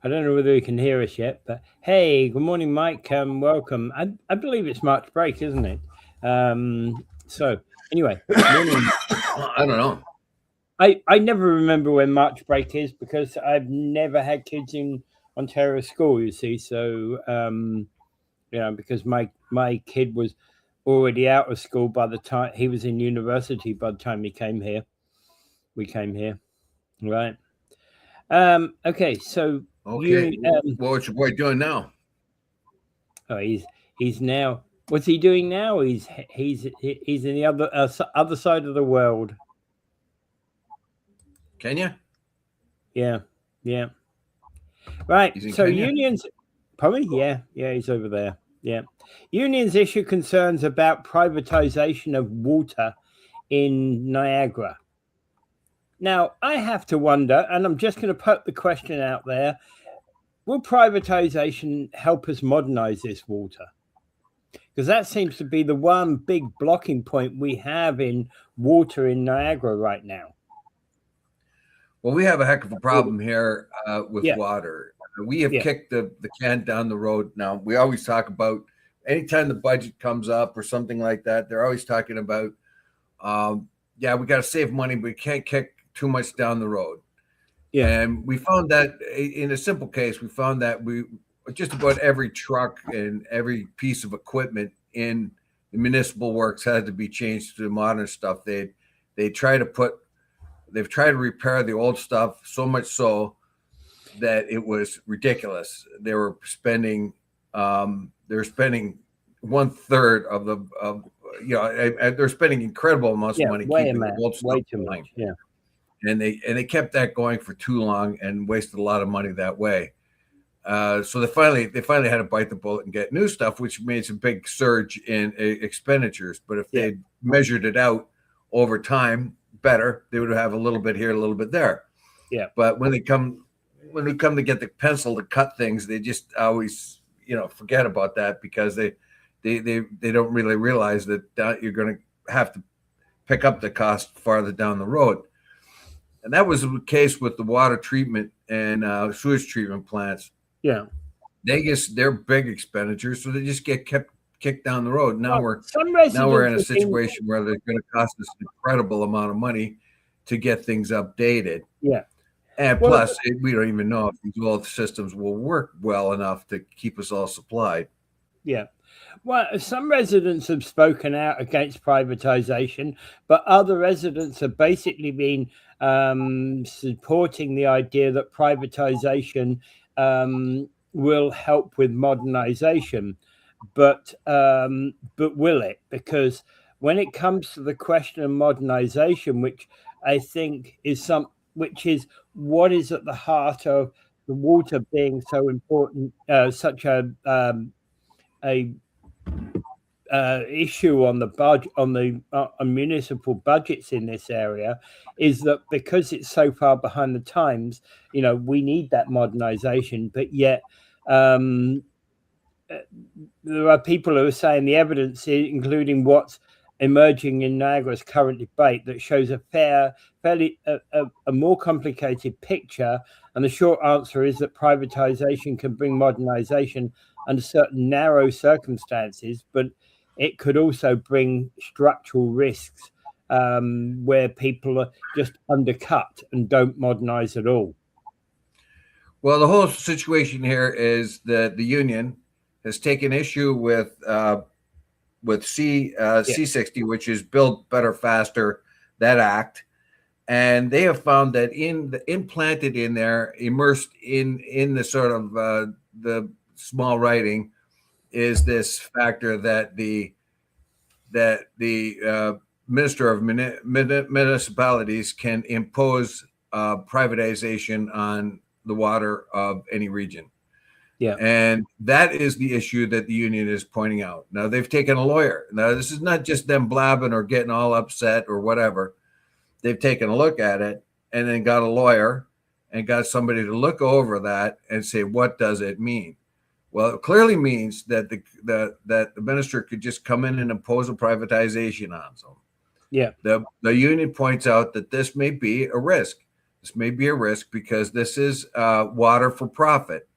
I don't know whether you can hear us yet, but hey, good morning, Mike. Welcome. I believe it's March break, isn't it? So anyway, morning. I don't know. I never remember when March break is because I've never had kids in Ontario school. You see, so because my kid was already out of school by the time he was in university. By the time he came here, we came here, right? Okay, so Okay. you What's your boy doing now? Oh, he's now. What's he doing now? He's in the other side of the world. Kenya? Yeah, yeah. Right. He's in So Kenya? unions, probably. Yeah. He's over there. Yeah. Unions issue concerns about privatization of water in Niagara. Now, I have to wonder, and I'm just going to put the question out there: will privatization help us modernize this water? Because that seems to be the one big blocking point we have in water in Niagara right now. Well, we have a heck of a problem here with Yeah, water. We have yeah, kicked the can down the road now. We always talk about anytime the budget comes up or something like that, they're always talking about, yeah, we got to save money, but we can't kick too much down the road. yeah, And we found that in a simple case, we found that we just about every truck and every piece of equipment in the municipal works had to be changed to modern stuff. They try to put they've tried to repair the old stuff so much so that it was ridiculous. They're spending 1/3 of the they're spending incredible amounts of yeah. money Way keeping the amount, old stuff way too going. much. Yeah, And they kept that going for too long and wasted a lot of money that way. So they finally had to bite the bullet and get new stuff, which made a big surge in expenditures. But if yeah, they measured it out over time better, they would have a little bit here, a little bit there. yeah, But when we come to get the pencil to cut things, they just always forget about that because they don't really realize that you're going to have to pick up the cost farther down the road. And that was the case with the water treatment and sewage treatment plants. yeah. They're big expenditures, so they just get kept kicked down the road. Now Well, we're some now we're residents in a have been. situation where they're going to cost us an incredible amount of money to get things updated. Yeah. And Well, plus, we don't even know if these old systems will work well enough to keep us all supplied. yeah. Well, some residents have spoken out against privatization, but other residents have basically been supporting the idea that privatization will help with modernization. But will it? Because when it comes to the question of modernization, which I think is which is what is at the heart of the water being so important, such a issue on the budget on the on municipal budgets in this area, is that because it's so far behind the times, we need that modernization, but yet um, there are people who are saying the evidence, including what's emerging in Niagara's current debate, that shows fairly a more complicated picture. And the short answer is that privatization can bring modernization under certain narrow circumstances, but it could also bring structural risks where people are just undercut and don't modernize at all. Well, the whole situation here is that the union has taken issue with Yeah, C60, which is Build Better Faster, that act, and they have found that implanted in there, immersed in the sort of the small writing, is this factor that the minister of municipalities can impose privatization on the water of any region. yeah, And that is the issue that the union is pointing out. Now, they've taken a lawyer. Now, this is not just them blabbing or getting all upset or whatever. They've taken a look at it and then got a lawyer and got somebody to look over that and say, what does it mean? Well, it clearly means that the minister could just come in and impose a privatization on them. yeah, The union points out that this may be a risk. This may be a risk because this is water for profit.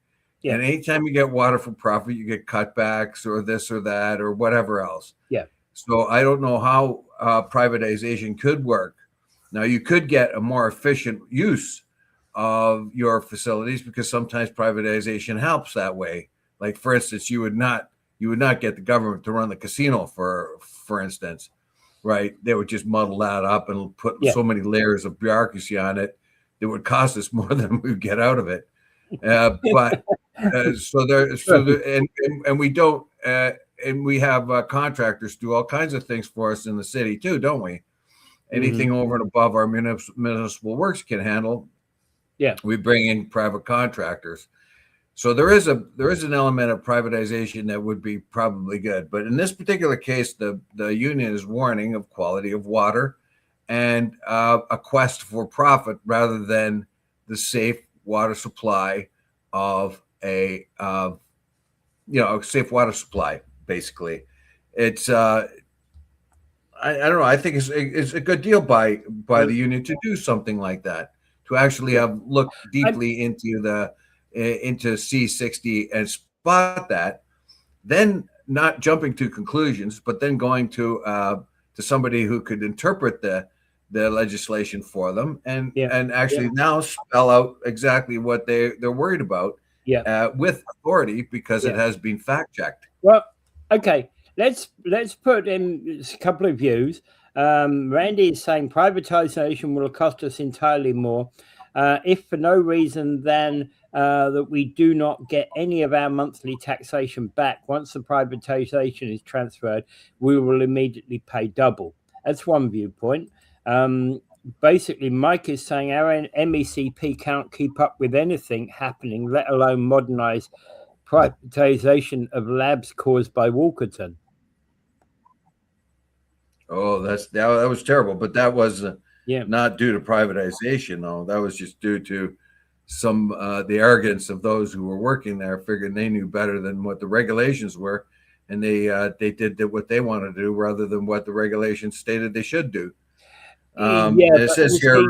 Yeah. And anytime you get water for profit, you get cutbacks or this or that or whatever else. Yeah. So I don't know how privatization could work. Now, you could get a more efficient use of your facilities because sometimes privatization helps that way. Like, for instance, you would not get the government to run the casino, for instance, right? They would just muddle that up and put so many layers of bureaucracy on it that would cost us more than we'd get out of it. But and we don't, and we have contractors do all kinds of things for us in the city too, don't we? Anything over and above our municipal works can handle. Yeah, we bring in private contractors. So there is an element of privatization that would be probably good. But in this particular case, the union is warning of quality of water and a quest for profit rather than the safe water supply of a safe water supply. Basically, it's I don't know. I think it's a good deal by the union to do something like that, to actually have looked deeply into C60 and spot that, then not jumping to conclusions, but then going to somebody who could interpret the legislation for them and actually now spell out exactly what they're worried about with authority because it has been fact checked. Well, okay. Let's put in a couple of views. Randy is saying privatization will cost us entirely more, if for no reason than that we do not get any of our monthly taxation back. Once the privatization is transferred, we will immediately pay double. That's one viewpoint. Basically, Mike is saying our MECP can't keep up with anything happening, let alone modernize privatization of labs caused by Walkerton. Oh, that was terrible, but that was not due to privatization, though. That was just due to some the arrogance of those who were working there, figuring they knew better than what the regulations were, and they did what they wanted to do rather than what the regulations stated they should do. It says here,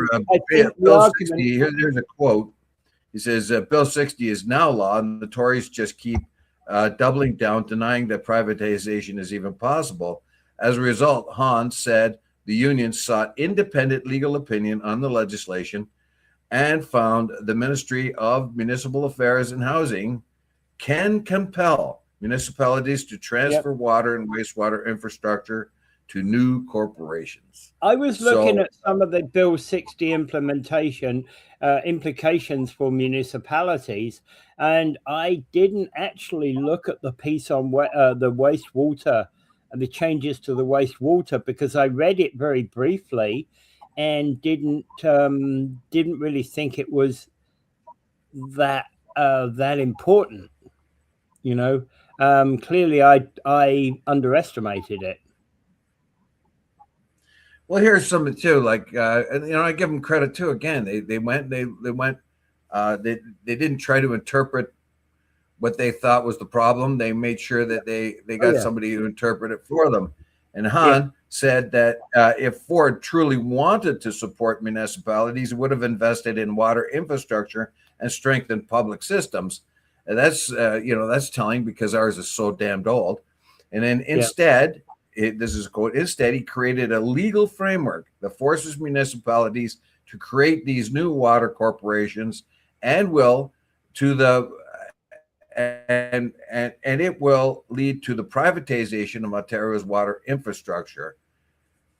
Bill 60. Here's a quote. He says, "Bill 60 is now law, and the Tories just keep doubling down, denying that privatization is even possible." As a result, Hahn said the union sought independent legal opinion on the legislation and found the Ministry of Municipal Affairs and Housing can compel municipalities to transfer water and wastewater infrastructure to new corporations. I was looking at some of the Bill 60 implications for municipalities, and I didn't actually look at the piece on the wastewater and the changes to the wastewater because I read it very briefly and didn't really think it was that important. Clearly I underestimated it. Well, here's something too. Like, I give them credit too. Again, they didn't try to interpret what they thought was the problem. They made sure that they got somebody to interpret it for them. And Hahn said that if Ford truly wanted to support municipalities, it would have invested in water infrastructure and strengthened public systems. And that's that's telling because ours is so damned old. And then instead. This is a quote. Instead, he created a legal framework that forces municipalities to create these new water corporations, and will and it will lead to the privatization of Ontario's water infrastructure.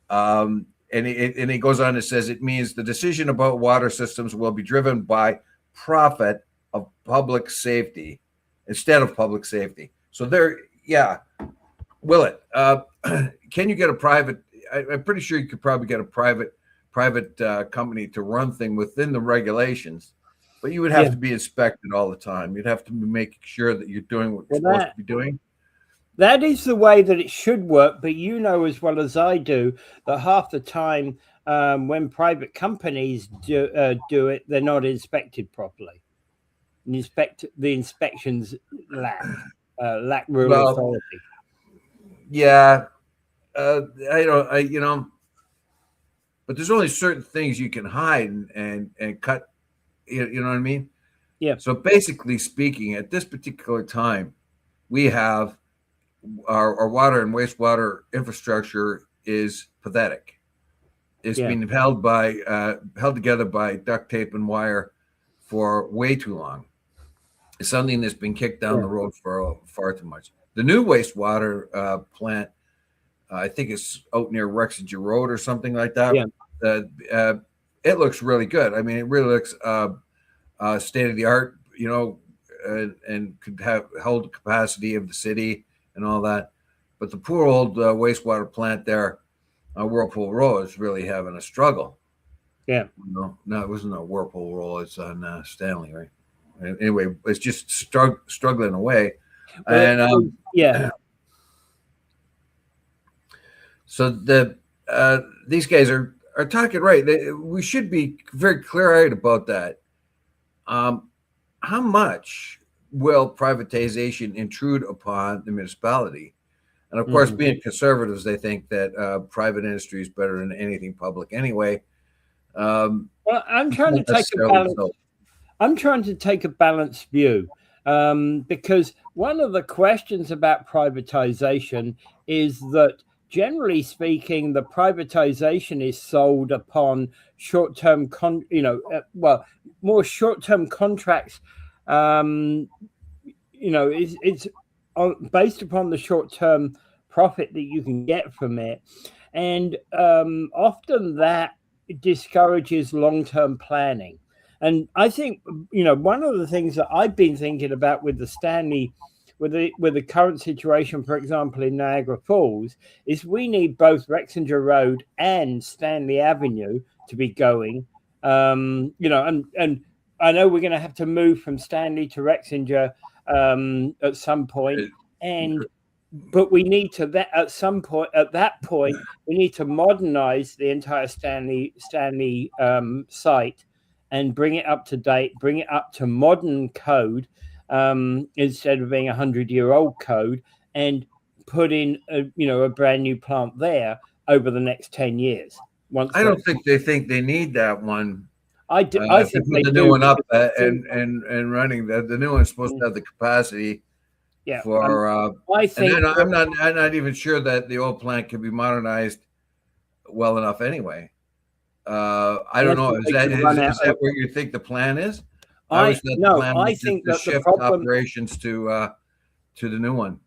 And he goes on and says it means the decision about water systems will be driven by profit of public safety instead of public safety. So will it? Can you get a private? I'm pretty sure you could probably get a private company to run things within the regulations, but you would have to be inspected all the time. You'd have to be making sure that you're doing what you're supposed to be doing. That is the way that it should work, but you know as well as I do that half the time when private companies do it, they're not inspected properly. The inspections lack real authority. Yeah, but there's only certain things you can hide and cut. You know what I mean? Yeah. So basically speaking, at this particular time, we have our water and wastewater infrastructure is pathetic. It's Yeah. been held together by duct tape and wire for way too long. It's something that's been kicked down the road for far too much. The new wastewater plant, I think it's out near Rexeter Road or something like that. Yeah. It looks really good. I mean, it really looks state of the art, and could have held the capacity of the city and all that. But the poor old wastewater plant there, Whirlpool Road, is really having a struggle. Yeah. No, it wasn't a Whirlpool Road. It's on Stanley, right? Anyway, it's just struggling away. And yeah. So these guys are talking right. We should be very clear-eyed about that. How much will privatization intrude upon the municipality? And of course, being conservatives, they think that private industry is better than anything public anyway. Well, I'm trying to take a balance. I'm trying to take a balanced view, because one of the questions about privatization is that, generally speaking, the privatization is sold upon short-term, more short-term contracts. It's based upon the short-term profit that you can get from it, and often that discourages long-term planning. And I think, one of the things that I've been thinking about with the Stanley, with the current situation, for example, in Niagara Falls, is we need both Rexeter Road and Stanley Avenue to be going. And I know we're going to have to move from Stanley to Rexeter at some point, but we need to at that point we need to modernize the entire Stanley site and bring it up to date, bring it up to modern code, instead of being 100-year-old code, and put in a brand new plant there over the next 10 years. I don't think they need that one. I think they put the new one up and running. The new one's supposed to have the capacity. Yeah. I think I'm not even sure that the old plant can be modernized well enough anyway. I don't know. Is that where you think the plan is? I think that shift the problem, operations to the new one.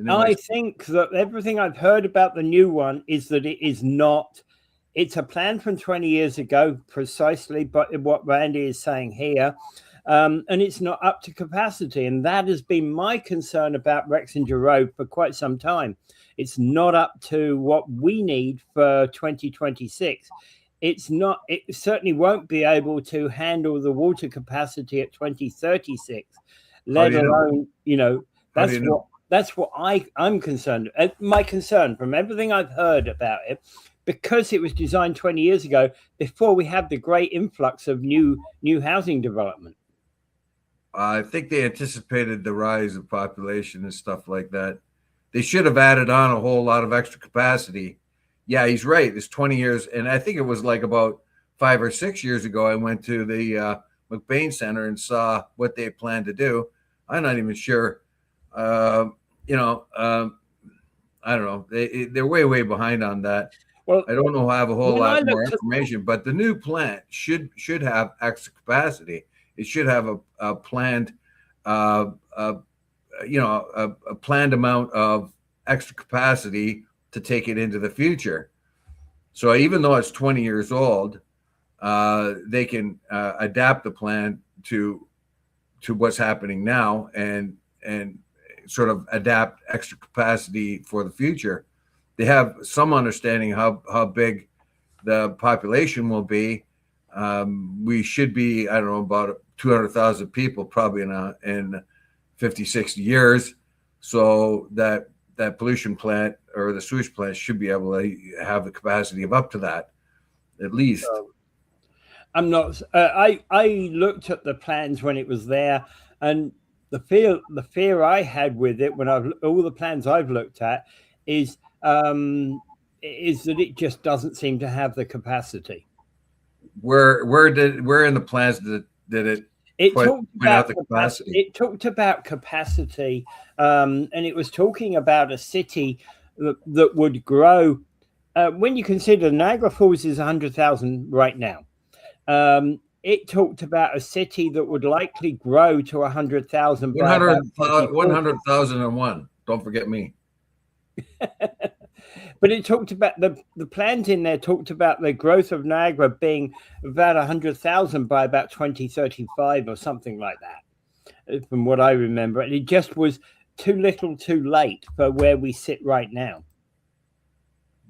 I think that everything I've heard about the new one is that it is not. It's a plan from 20 years ago, precisely, but what Randy is saying here, and it's not up to capacity, and that has been my concern about Rexeter Road for quite some time. It's not up to what we need for 2026. It's not. It certainly won't be able to handle the water capacity at 2036. Let alone, that's what I'm concerned. My concern, from everything I've heard about it, because it was designed 20 years ago, before we had the great influx of new housing development. I think they anticipated the rise of population and stuff like that. They should have added on a whole lot of extra capacity. Yeah, he's right. It's 20 years. And I think it was like about 5 or 6 years ago, I went to the McBain Center and saw what they planned to do. I'm not even sure. I don't know. They're way behind on that. Well, I don't know. I have a whole lot more information, but the new plant should have extra capacity. It should have a planned, a planned amount of extra capacity to take it into the future. So even though it's 20 years old, they can adapt the plan to what's happening now and sort of adapt extra capacity for the future. They have some understanding how big the population will be. We should be, I don't know, about 200,000 people probably in 50, 60 years. So that pollution plant or the sewage plant should be able to have the capacity of up to that, at least. I'm not. I looked at the plans when it was there, and the fear I had with it, when all the plans I've looked at, is is that it just doesn't seem to have the capacity. Where in the plans did it point out the capacity? It talked about capacity, and it was talking about a city that would grow. When you consider Niagara Falls is 100,000 right now, it talked about a city that would likely grow to 100,000 by 100,001. Don't forget me. But it talked about the plans in there talked about the growth of Niagara being about 100,000 by about 2035 or something like that, from what I remember. And it just was too little too late for where we sit right now.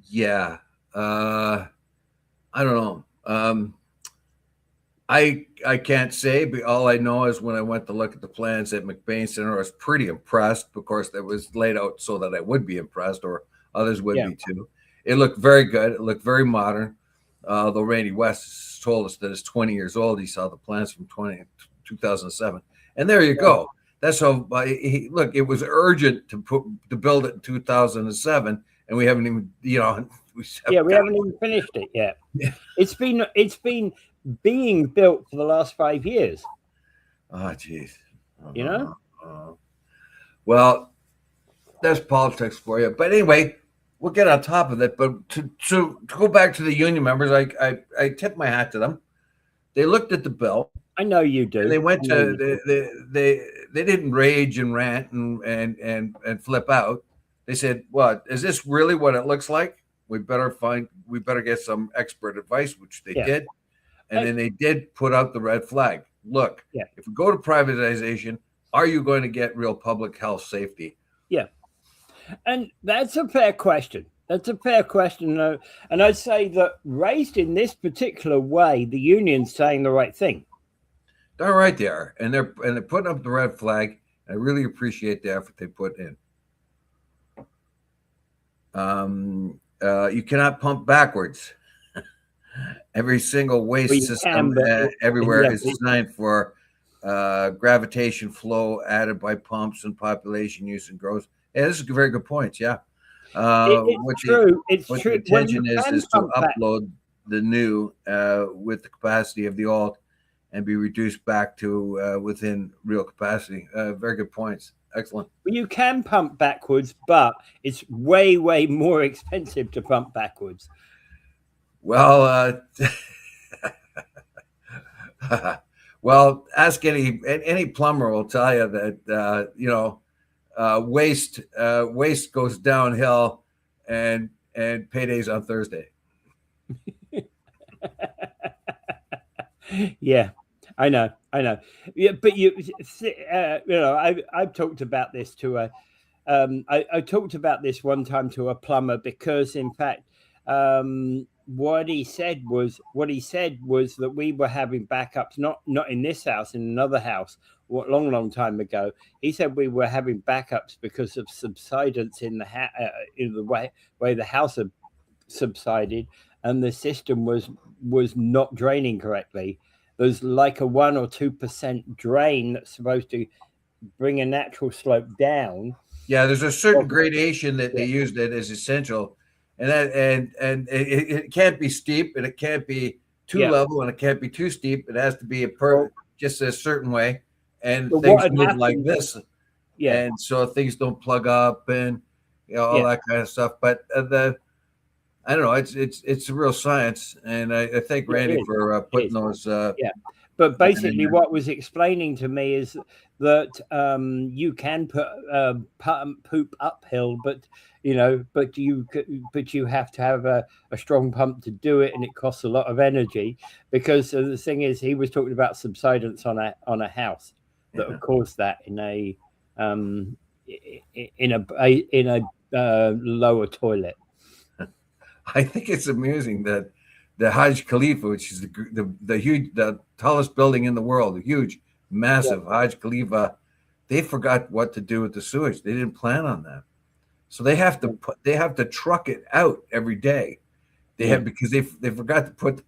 Yeah. I don't know. I can't say, but all I know is when I went to look at the plans at McBain Center, I was pretty impressed. Of course, that was laid out so that I would be impressed, or others would be too. It looked very good. It looked very modern. Though Randy West told us that it's 20 years old. He saw the plans from 2007. And there you go. That's how look, it was urgent to build it in 2007. And we haven't even, we haven't even finished it yet. Yeah. It's been being built for the last 5 years. Oh, geez. Well, that's politics for you. But anyway, we'll get on top of it. But to go back to the union members, I tip my hat to them. They looked at the bill. I know you do. And they went to they didn't rage and rant and flip out. They said, "What is this really what it looks like? We better get some expert advice," which they did. And then they did put out the red flag. Look, if we go to privatization, are you going to get real public health safety? Yeah. And that's a fair question. That's a fair question. And I'd say that raised in this particular way, the union's saying the right thing. All right, they are. And they're putting up the red flag. I really appreciate the effort they put in. You cannot pump backwards. Every single waste system everywhere is designed for gravitation flow added by pumps and population use and growth. Yeah, this is very good points. Yeah. It's true. The intention is to upload the new with the capacity of the old and be reduced back to within real capacity. Very good points. Excellent. Well, you can pump backwards, but it's way, way more expensive to pump backwards. Well, well, ask any plumber will tell you that waste goes downhill, and payday's on Thursday. Yeah, I know. Yeah, but I've talked about this to I talked about this one time to a plumber because, in fact, what he said was that we were having backups, not in this house, in another house, long time ago. He said we were having backups because of subsidence in the way the house had subsided, and the system was not draining correctly. There's like a 1 or 2% drain that's supposed to bring a natural slope down. Yeah, there's a certain gradation that they use that is essential. And it can't be steep, and it can't be too level, and it can't be too steep. It has to be just a certain way, and things move like this. Yeah, and so things don't plug up, and all that kind of stuff. But I don't know. It's a real science, and I thank Randy for putting those. But basically, what was explaining to me is that you can put poop uphill, but you have to have a strong pump to do it, and it costs a lot of energy. Because the thing is, he was talking about subsidence on a house that would cause that in a lower toilet. I think it's amusing that the Hajj Khalifa, which is the tallest building in the world, a huge, massive Hajj Khalifa, they forgot what to do with the sewage. They didn't plan on that, so they have to truck it out every day. Because they forgot to put.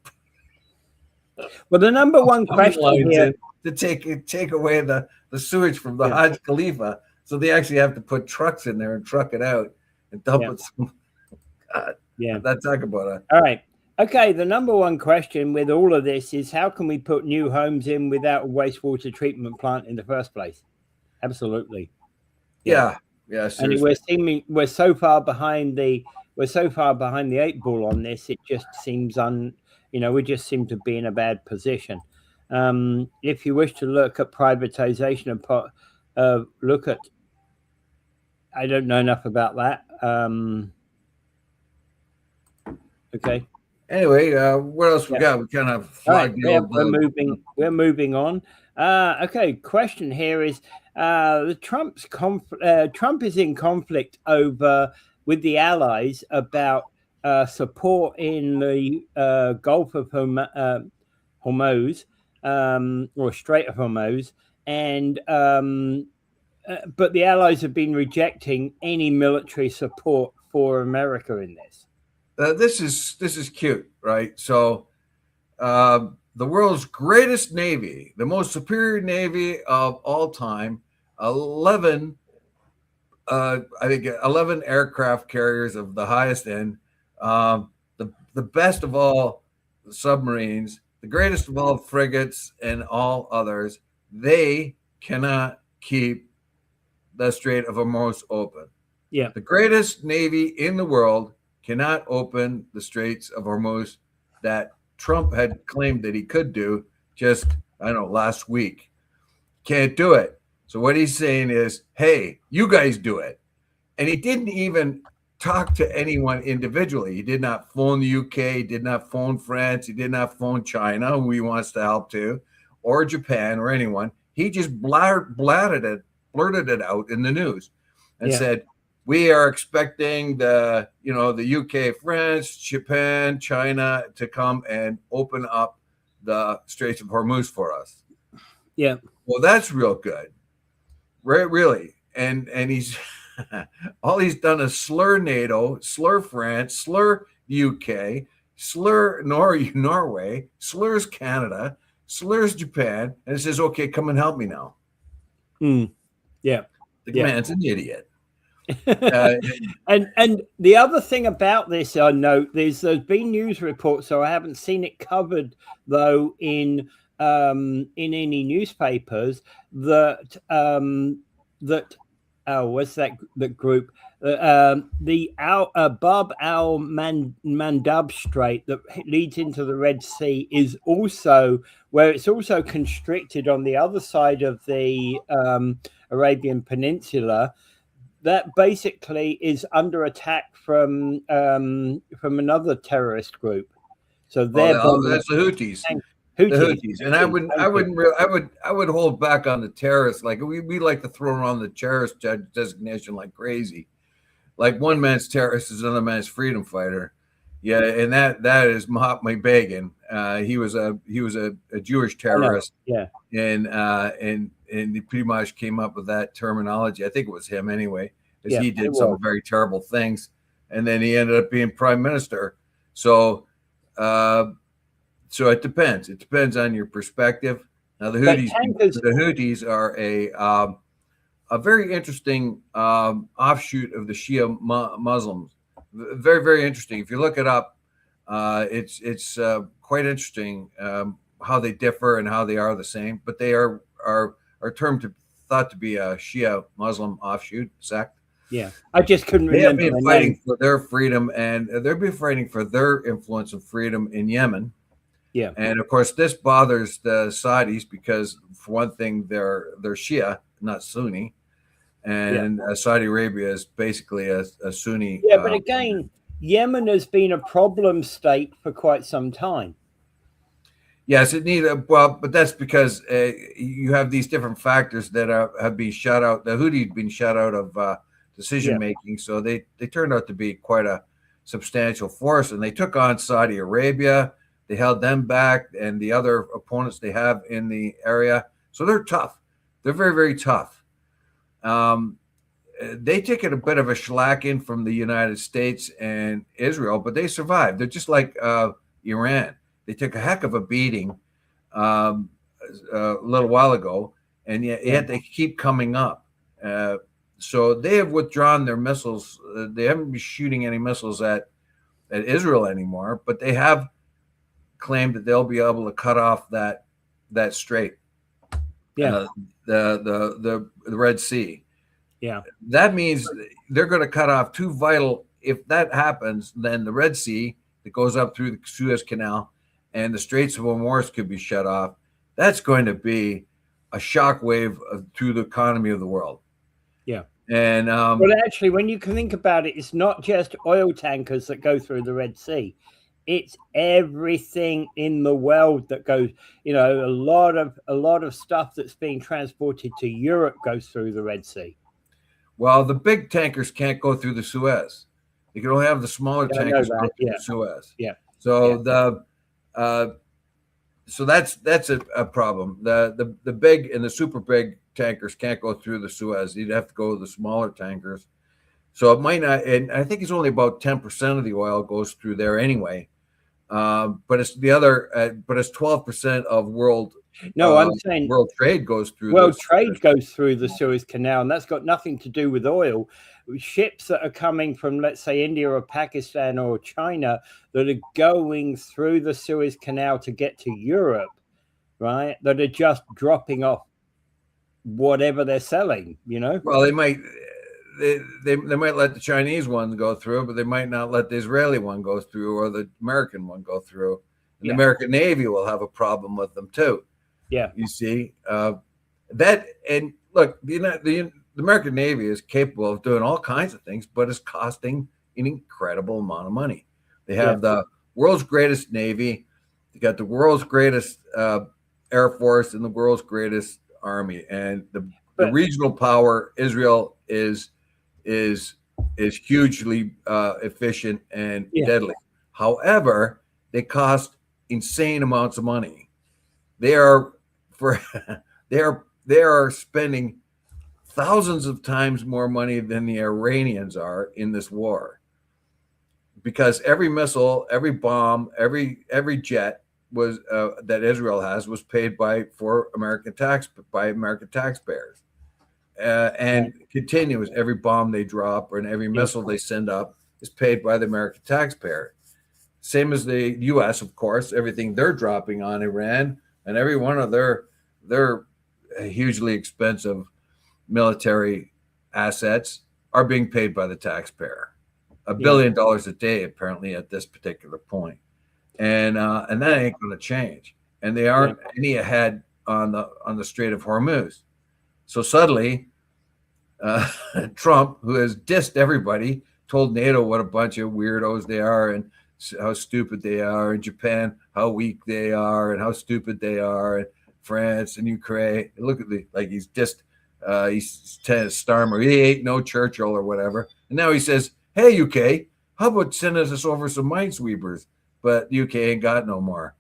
Well, the number one question here to take away the sewage from the Hajj Khalifa, so they actually have to put trucks in there and truck it out and dump it. Yeah. Let's talk about it. All right. Okay. The number one question with all of this is how can we put new homes in without a wastewater treatment plant in the first place? Absolutely. Yeah. And Seriously. we're so far behind the eight ball on this. It just seems we just seem to be in a bad position. If you wish to look at privatization and look at, I don't know enough about that. Okay. Anyway, what else we Yeah. got? We kind of All right. flogged the old. We're moving on. Okay. Question here is Trump is in conflict with the allies about support in the Gulf of Hormuz, or Strait of Hormuz, and but the allies have been rejecting any military support for America in this. This is cute, right? So, the world's greatest navy, the most superior navy of all time, 11, I think 11 aircraft carriers of the highest end, the best of all submarines, the greatest of all frigates, and all others. They cannot keep the Strait of Hormuz open. Yeah. The greatest navy in the world cannot open the Straits of Hormuz that Trump had claimed that he could do just, I don't know, last week. Can't do it. So what he's saying is, hey, you guys do it. And he didn't even talk to anyone individually. He did not phone the UK, he did not phone France, he did not phone China, who he wants to help to, or Japan or anyone. He just blurted it out in the news and said, we are expecting the UK, France, Japan, China to come and open up the Straits of Hormuz for us. Yeah. Well, that's real good. Right, really. And he's all he's done is slur NATO, slur France, slur UK, slur Norway, slurs Canada, slurs Japan, and it says, okay, come and help me now. Yeah. The man's an idiot. And the other thing about this, I note, there's been news reports, so I haven't seen it covered though in any newspapers that what's that group? The Bab al Mandab Strait that leads into the Red Sea is also where it's also constricted on the other side of the Arabian Peninsula. That basically is under attack from another terrorist group. So that's the Houthis. The Houthis. And I would hold back on the terrorists. Like we like to throw around the terrorist designation like crazy. Like one man's terrorist is another man's freedom fighter. Yeah, and that is Mahatma Begin. He was a Jewish terrorist. Yeah. And he pretty much came up with that terminology. I think it was him anyway, because he did some very terrible things, and then he ended up being prime minister. So it depends. It depends on your perspective. Now the Houthis are a very interesting offshoot of the Shia Muslims. Very, very interesting. If you look it up, it's quite interesting how they differ and how they are the same, but they are thought to be a Shia Muslim offshoot sect. Yeah, I just couldn't remember. They have been fighting for their freedom, and they've been fighting for their influence and freedom in Yemen. Yeah, and of course this bothers the Saudis because, for one thing, they're Shia, not Sunni, and Saudi Arabia is basically a Sunni. Yeah, but again, Yemen has been a problem state for quite some time. Yes, but that's because you have these different factors that have been shut out. The Houthis been shut out of decision making, so they turned out to be quite a substantial force, and they took on Saudi Arabia. They held them back, and the other opponents they have in the area. So they're tough. They're very, very tough. They take it a bit of a shellacking from the United States and Israel, but they survived. They're just like Iran. They took a heck of a beating a little while ago, and yet they keep coming up. So they have withdrawn their missiles. They haven't been shooting any missiles at at Israel anymore, but they have claimed that they'll be able to cut off that strait, Yeah. the Red Sea. Yeah. That means they're going to cut off two vital. If that happens, then the Red Sea that goes up through the Suez Canal and the Straits of Hormuz could be shut off. That's going to be a shockwave through the economy of the world. Yeah. And well, actually, when you can think about it, it's not just oil tankers that go through the Red Sea. It's everything in the world that goes. You know, a lot of stuff that's being transported to Europe goes through the Red Sea. Well, the big tankers can't go through the Suez. You can only have the smaller tankers go through the Suez. Yeah. So so that's a problem. The big and the super big tankers can't go through the Suez. You'd have to go with the smaller tankers. So it might not, and I think it's only about 10% of the oil goes through there anyway. But it's the other, but it's 12% of world. No, I'm saying world trade goes through. World trade goes through the Suez Canal, and that's got nothing to do with oil. Ships that are coming from, let's say, India or Pakistan or China that are going through the Suez Canal to get to Europe, right? That are just dropping off whatever they're selling, you know? Well, they might let the Chinese one go through, but they might not let the Israeli one go through or the American one go through. And the American Navy will have a problem with them too. Yeah, you see that, and look, the American Navy is capable of doing all kinds of things, but it's costing an incredible amount of money. They have the world's greatest Navy, they got the world's greatest Air Force, and the world's greatest Army, and the regional power Israel is hugely efficient and deadly. However, they cost insane amounts of money. They are spending thousands of times more money than the Iranians are in this war, because every missile, every bomb, every jet was that Israel has was paid by American taxpayers, and continues. Every bomb they drop and every missile they send up is paid by the American taxpayer. Same as the U.S., of course. Everything they're dropping on Iran and every one of their hugely expensive military assets are being paid by the taxpayer. $1 billion a day, apparently, at this particular point. And that ain't going to change. And they aren't any ahead on the Strait of Hormuz. So suddenly, Trump, who has dissed everybody, told NATO what a bunch of weirdos they are and how stupid they are, and Japan how weak they are and how stupid they are, and France and Ukraine. Look at he's dissed. He's Starmer. He ain't no Churchill or whatever. And now he says, "Hey UK, how about sending us over some minesweepers?" But UK ain't got no more.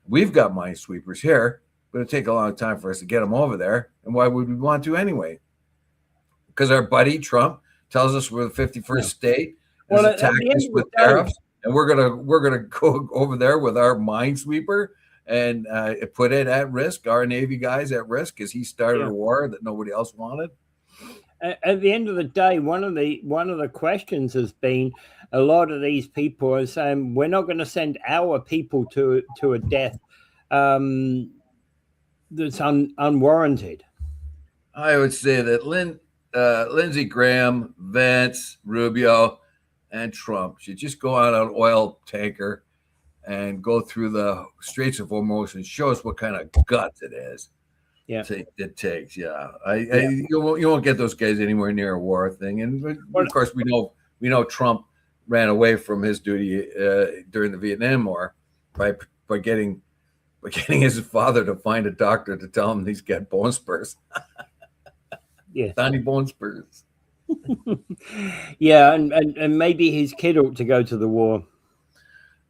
We've got minesweepers here, but it'll take a long time for us to get them over there. And why would we want to anyway? Because our buddy Trump tells us we're the 51st state, has attacked us with tariffs, and we're gonna go over there with our minesweeper and put it at risk, our Navy guys at risk, because he started a war that nobody else wanted. At the end of the day, one of the questions has been, a lot of these people are saying we're not going to send our people to a death that's unwarranted. I would say that Lindsey Graham, Vance, Rubio, and Trump should just go on an oil tanker and go through the Straits of Hormuz and show us what kind of guts it is. It takes. You won't get those guys anywhere near a war thing. And of course, we know Trump ran away from his duty during the Vietnam War by getting his father to find a doctor to tell him he's got bone spurs. Tiny bone spurs. And maybe his kid ought to go to the war.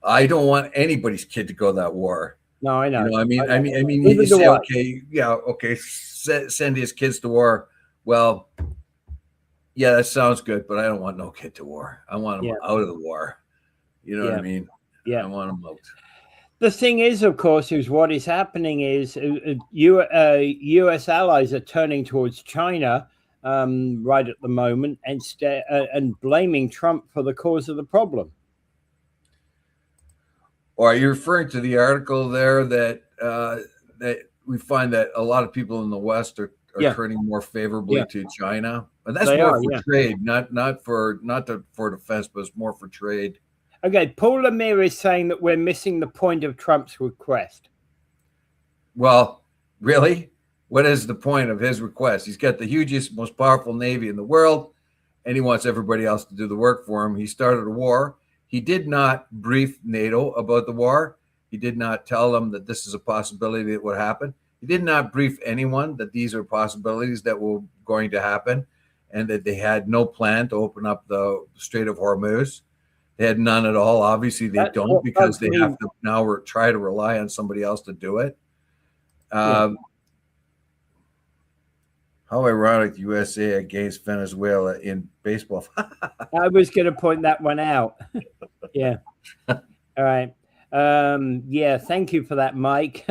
I don't want anybody's kid to go to that war. No, I know. I mean, you say, okay, send his kids to war. Well, yeah, that sounds good, but I don't want no kid to war. I want them out of the war. You know what I mean? Yeah, I want them out. The thing is, of course, is what is happening is U.S. allies are turning towards China right at the moment and blaming Trump for the cause of the problem. Or are you referring to the article there that that we find that a lot of people in the West are Yeah, turning more favorably yeah, to China? But that's they more are. for Yeah. trade, not for defense, but it's more for trade. Okay, Paul Lemire is saying that we're missing the point of Trump's request. Well, really? What is the point of his request? He's got the hugest, most powerful navy in the world, and he wants everybody else to do the work for him. He started a war. He did not brief NATO about the war. He did not tell them that this is a possibility that would happen. He did not brief anyone that these are possibilities that were going to happen and that they had no plan to open up the Strait of Hormuz. They had none at all. Obviously, they That's don't what because bugs they me. have to now try to rely on somebody else to do it. Yeah. How ironic, USA against Venezuela in baseball. I was going to point that one out. Yeah. All right. Yeah, thank you for that, Mike.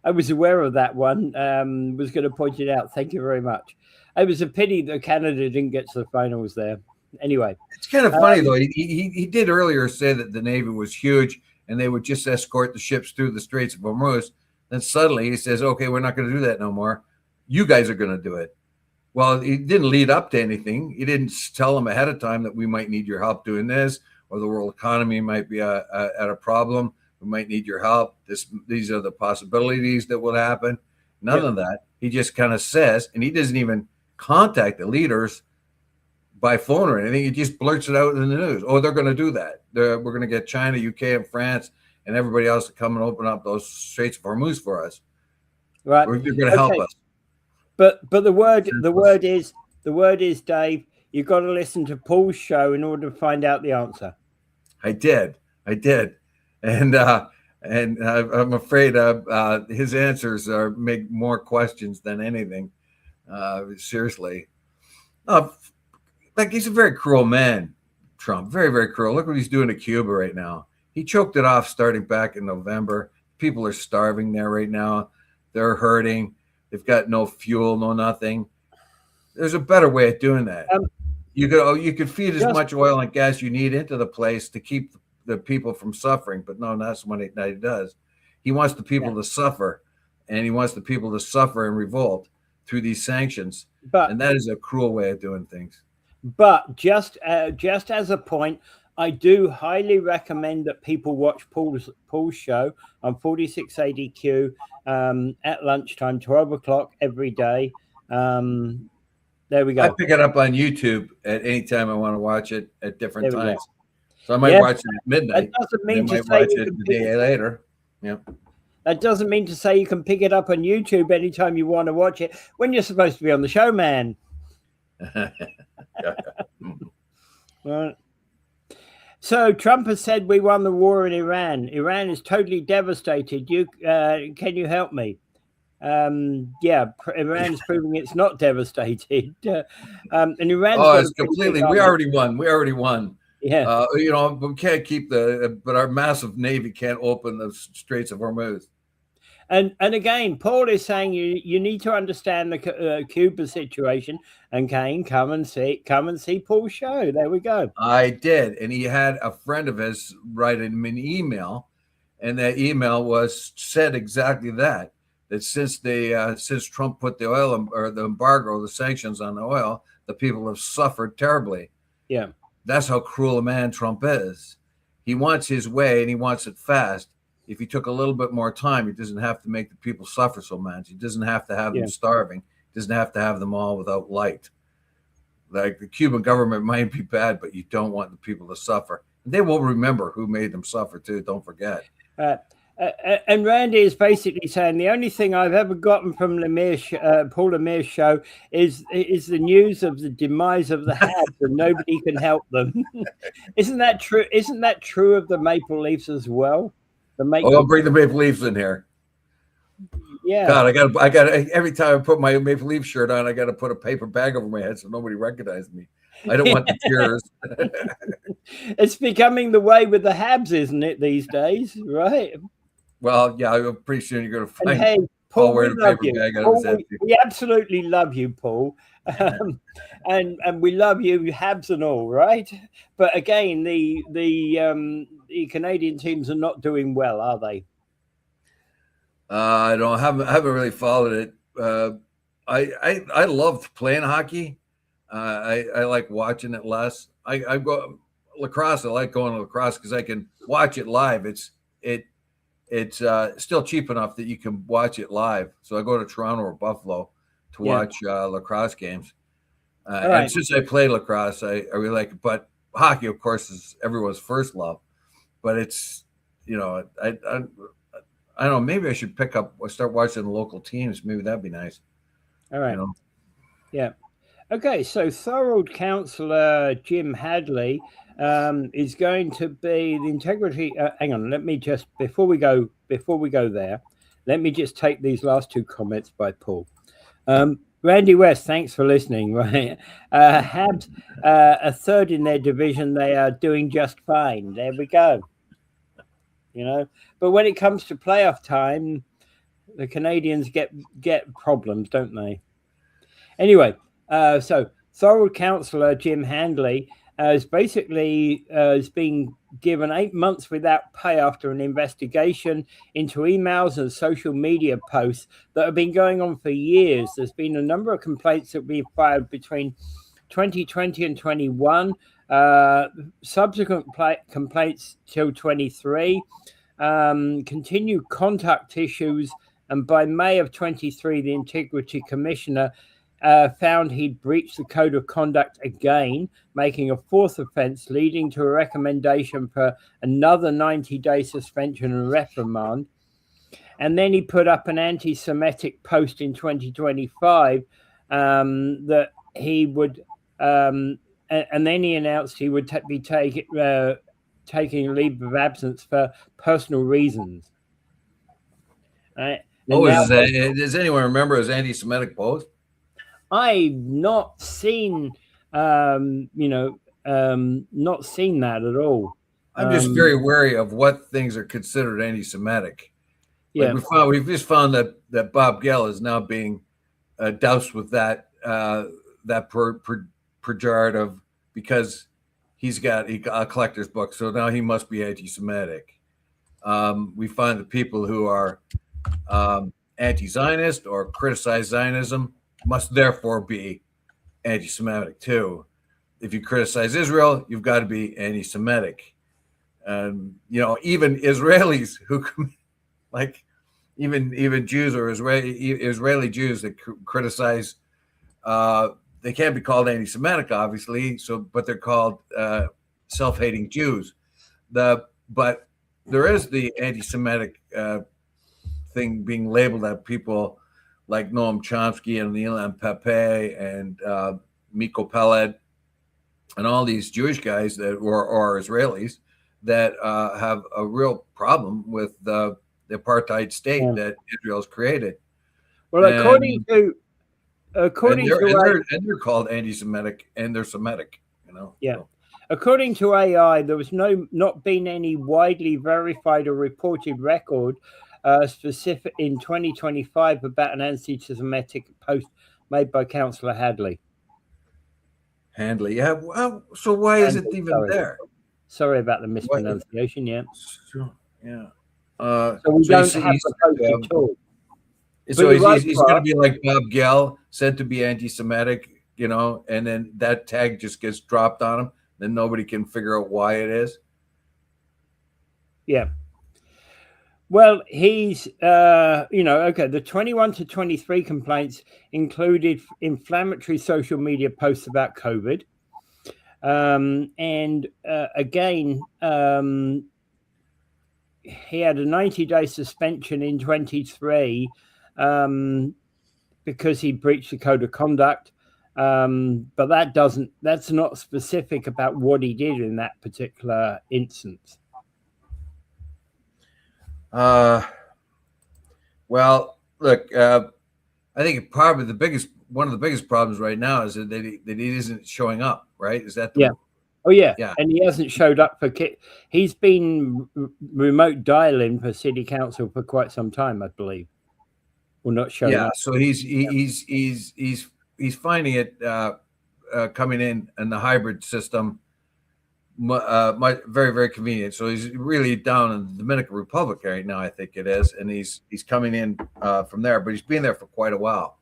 I was aware of that one. Was going to point it out. Thank you very much. It was a pity that Canada didn't get to the finals there. Anyway, It's kind of funny though. He did earlier say that the Navy was huge and they would just escort the ships through the Straits of Hormuz. Then suddenly he says, "Okay, we're not going to do that no more. You guys are going to do it." Well, he didn't lead up to anything. He didn't tell them ahead of time that we might need your help doing this, or the world economy might be at a problem. We might need your help. These are the possibilities that will happen. None of that. He just kind of says, and he doesn't even contact the leaders by phone or anything. He just blurts it out in the news. Oh, they're going to do that. We're going to get China, UK, and France, and everybody else to come and open up those Straits of Hormuz for us. Right. Or they're going to help us. But the word is, Dave, you've got to listen to Paul's show in order to find out the answer. I did, and I'm afraid his answers make more questions than anything. Seriously, like he's a very cruel man, Trump. Very, very cruel. Look what he's doing to Cuba right now. He choked it off starting back in November. People are starving there right now. They're hurting. They've got no fuel, no nothing. There's a better way of doing that. You could feed as much oil and gas you need into the place to keep the people from suffering, but no, that's what he does. He wants the people to suffer, and he wants the people to suffer and revolt through these sanctions. And that is a cruel way of doing things. But just as a point, I do highly recommend that people watch Paul's show on 4680Q at lunchtime, 12 o'clock every day. There we go. I pick it up on YouTube at any time I want to watch it at different times. So I might watch it at midnight. That doesn't mean to say watch it the day later. Yeah. That doesn't mean to say you can pick it up on YouTube anytime you want to watch it when you're supposed to be on the show, man. Right. So Trump has said we won the war in Iran. Iran is totally devastated. Can you help me? Yeah, Iran is proving it's not devastated. And Iran. Oh, it's completely. We already won. Yeah. We can't keep but our massive navy can't open the Straits of Hormuz. And again, Paul is saying you need to understand the Cuba situation. And Kane, come and see Paul's show. There we go. I did, and he had a friend of his write him an email, and that email said exactly that. That since Trump put the oil or the embargo, the sanctions on the oil, the people have suffered terribly. Yeah, that's how cruel a man Trump is. He wants his way, and he wants it fast. If he took a little bit more time, he doesn't have to make the people suffer so much. He doesn't have to have them starving. He doesn't have to have them all without light. Like the Cuban government might be bad, but you don't want the people to suffer. And they will remember who made them suffer too. Don't forget. And Randy is basically saying the only thing I've ever gotten from Paul Lemire's show is the news of the demise of the Habs, and nobody can help them. Isn't that true? Isn't that true of the Maple Leafs as well? I'll bring the Maple Leafs in here. Yeah. God, I got every time I put my Maple Leaf shirt on, I got to put a paper bag over my head so nobody recognizes me. I don't want the tears. It's becoming the way with the Habs, isn't it, these days? Right. Well, yeah, pretty soon you're going to find. And hey, Paul, wear we the love paper you. bag out of Paul, his head. we absolutely love you, Paul. And we love you, Habs and all, right? But again, the Canadian teams are not doing well, are they? I haven't really followed it. I loved playing hockey. I like watching it less. I go lacrosse. I like going to lacrosse because I can watch it live. It's still cheap enough that you can watch it live. So I go to Toronto or Buffalo to watch lacrosse games. And since I play lacrosse, I really like it. But hockey, of course, is everyone's first love. But it's, I don't know. Maybe I should start watching the local teams. Maybe that'd be nice. All right. Yeah. Okay. So Thorold Councillor Jim Hadley is going to be the integrity. Hang on. Let me just before we go there, let me just take these last two comments by Paul. Randy West, thanks for listening. Right, Habs, a third in their division. They are doing just fine. There we go. But when it comes to playoff time, the Canadians get problems, don't they? Anyway, so Thorold Councillor Jim Handley has basically has been given 8 months without pay after an investigation into emails and social media posts that have been going on for years. There's been a number of complaints that we've filed between 2020 and 21, subsequent complaints till 23, continued contact issues, and by May of 23, the Integrity Commissioner found he'd breached the code of conduct again, making a fourth offence, leading to a recommendation for another 90-day suspension and reprimand. And then he put up an anti-Semitic post in 2025 that he would, and then he announced he would be taking a leave of absence for personal reasons. Right? Does anyone remember his anti-Semitic post? I've not seen, not seen that at all. I'm just very wary of what things are considered anti-Semitic. Yeah, we've just found that Bob Gell is now being doused with that pejorative because he got a collector's book, so now he must be anti-Semitic. We find that people who are anti-Zionist or criticize Zionism must therefore be anti-Semitic too. If you criticize Israel, you've got to be anti-Semitic. Even Israelis who, like, even Jews or Israeli Jews that criticize, they can't be called anti-Semitic, obviously. But they're called self-hating Jews. But there is the anti-Semitic thing being labeled at people like Noam Chomsky and Ilan Pappé and Miko Peled and all these Jewish guys that or Israelis that have a real problem with the apartheid state that Israel's created. Well, according to they're called anti-Semitic and they're Semitic, Yeah. So. According to AI, there was not been any widely verified or reported record specific in 2025 about an anti-Semitic post made by Councillor Hadley. Yeah. Well, so why is it even there? Sorry about the mispronunciation. Yeah. Yeah. So we don't have the post at all. So he's going to be like Bob Gell, said to be anti-Semitic, and then that tag just gets dropped on him. Then nobody can figure out why it is. Yeah. Well, he's, the 21 to 23 complaints included inflammatory social media posts about COVID. Again, he had a 90-day suspension in 23 because he breached the code of conduct. But that's not specific about what he did in that particular instance. Well, look, I think probably one of the biggest problems right now is that he isn't showing up, right? Is that yeah. And he hasn't showed up he's been remote dialing for city council for quite some time, I believe. or not showing Yeah, up. so he's finding it coming in the hybrid system very, very convenient. So he's really down in the Dominican Republic right now, I think it is, and he's coming in from there, but he's been there for quite a while.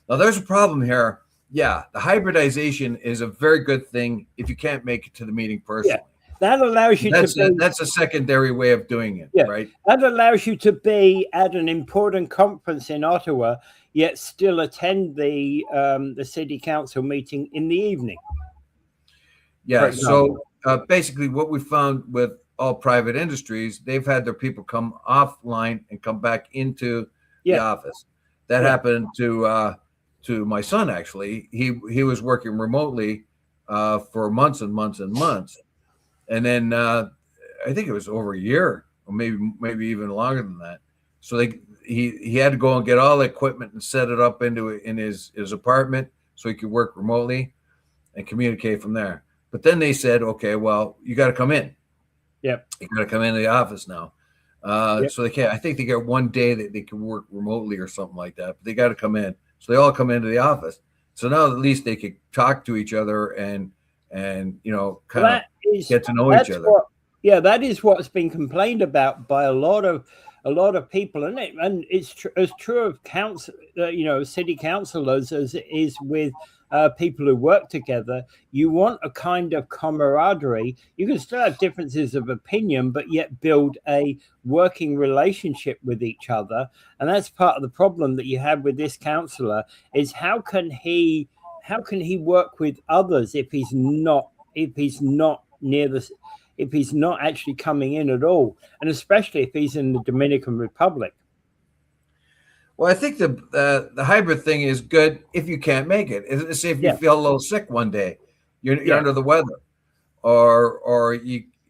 Now there's a problem here. Yeah, the hybridization is a very good thing if you can't make it to the meeting personally. Yeah, that allows you that's a secondary way of doing it, right? That allows you to be at an important conference in Ottawa, yet still attend the city council meeting in the evening. Yeah. So basically, what we found with all private industries, they've had their people come offline and come back into the office. That happened to my son. Actually, he was working remotely for months and months and months, and then I think it was over a year, or maybe even longer than that. So he had to go and get all the equipment and set it up in his apartment so he could work remotely and communicate from there. But then they said, okay, well, you got to come in. Yep. You got to come into the office now. So they can't. I think they get one day that they can work remotely or something like that. But they got to come in. So they all come into the office. So now at least they could talk to each other and kind of get to know each other. That is what's been complained about by a lot of people, and it's as true of city councillors as it is with people who work together. You want a kind of camaraderie. You can still have differences of opinion, but yet build a working relationship with each other. And that's part of the problem that you have with this councillor, is how can he work with others if he's not actually coming in at all, and especially if he's in the Dominican Republic. Well, I think the hybrid thing is good if you can't make it. Say if you feel a little sick one day, you're under the weather, or